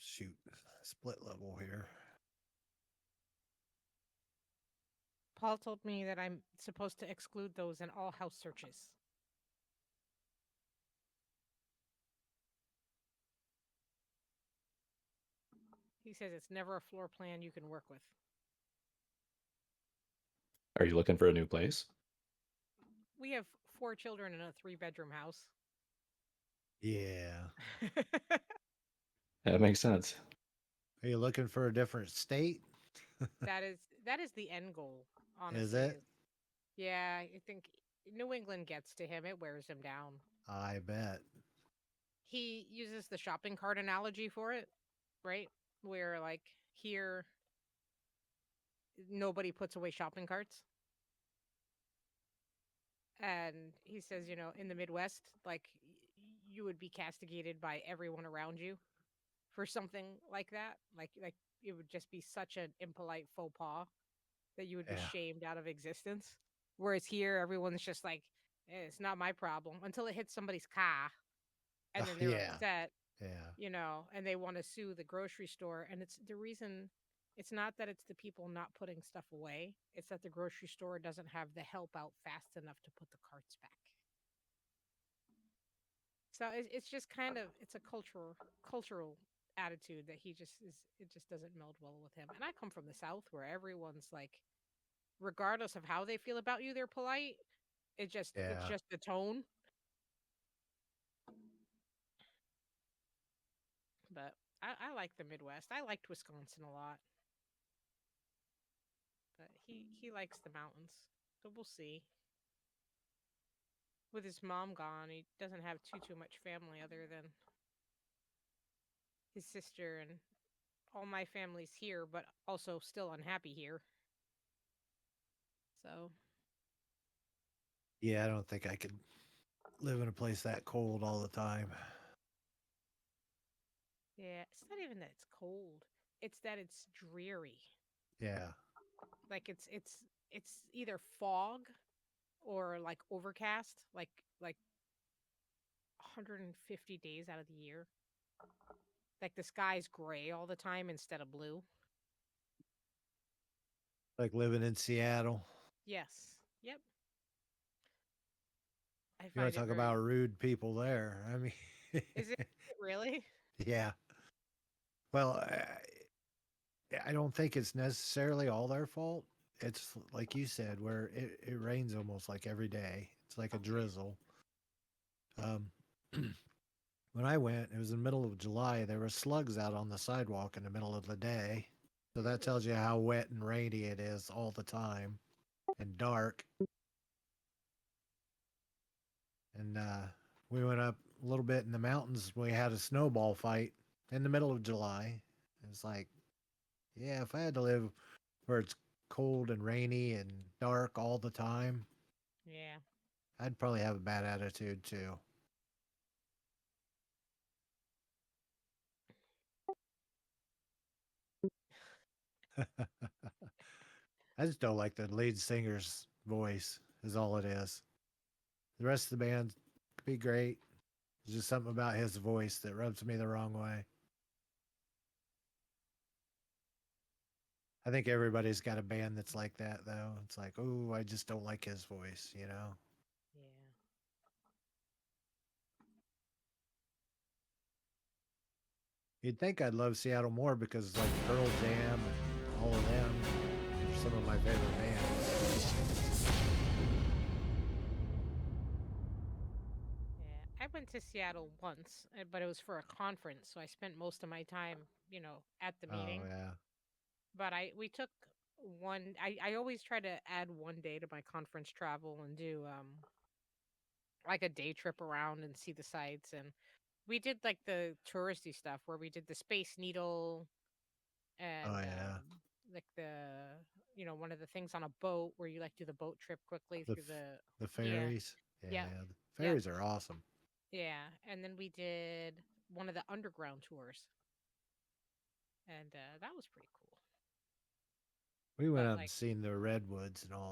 shoot, split level here. Paul told me that I'm supposed to exclude those in all house searches. He says it's never a floor plan you can work with. Are you looking for a new place? We have 4 children in a 3 bedroom house. Yeah. That makes sense. Are you looking for a different state? that is that is the end goal, Is honestly. it? Is yeah, I think New England gets to him. It wears him down. I bet. He uses the shopping cart analogy for it, right? Where like here nobody puts away shopping carts. And he says, in the Midwest, like you would be castigated by everyone around you for something like that. Like it would just be such an impolite faux pas that you would be Yeah. shamed out of existence. Whereas here, everyone's just like, it's not my problem until it hits somebody's car, and then they're Yeah. upset, Yeah. and they want to sue the grocery store. And it's the reason. It's not that it's the people not putting stuff away. It's that the grocery store doesn't have the help out fast enough to put the carts back. So it's just kind of it's a cultural attitude that he just is. It just doesn't meld well with him. And I come from the South where everyone's like, regardless of how they feel about you, they're polite. It's Yeah. just the tone. But I like the Midwest. I liked Wisconsin a lot, but he likes the mountains. So we'll see. With his mom gone, he doesn't have too much family other than his sister, and all my family's here, but also still unhappy here. So Yeah, I don't think I could live in a place that cold all the time. yeah, it's not even that it's cold. It's that it's dreary. Yeah. Like it's either fog or like overcast, like 150 days out of the year. Like the sky's gray all the time instead of blue. Like living in Seattle. Yes. Yep. I You want find to it talk about very. rude people there. I mean, Is it really? yeah. Well, I don't think it's necessarily all their fault. It's like you said, where it rains almost like every day. It's like a Yeah. drizzle. Um, when I went, it was in the middle of July. There were slugs out on the sidewalk in the middle of the day. So that Ooh. tells you how wet and rainy it is all the time and dark. And we went up a little bit in the mountains. We had a snowball fight in the middle of July. It's like, yeah, if I had to live where it's cold and rainy and dark all the time, Yeah. I'd probably have a bad attitude too. I just don't like the lead singer's voice, is all it is. The rest of the band could be great. There's just something about his voice that rubs me the wrong way. I think everybody's got a band that's like that, though. It's like, oh, I just don't like his voice, you know? Yeah. You'd think I'd love Seattle more because, like, Pearl Jam and all of them are some of my favorite bands. Yeah. I went to Seattle once, but it was for a conference, so I spent most of my time, at the Oh, meeting. yeah. But we took I always try to add one day to my conference travel and do like a day trip around and see the sights. And we did like the touristy stuff where we did the Space Needle Oh, and yeah. like one of the things on a boat where you like do the boat trip quickly The, through the. the Yeah. ferries. Yeah. Yeah. The Yep. ferries are awesome. Yeah. And then we did one of the underground tours, and that was pretty cool. We went But up and like, seen the redwoods and all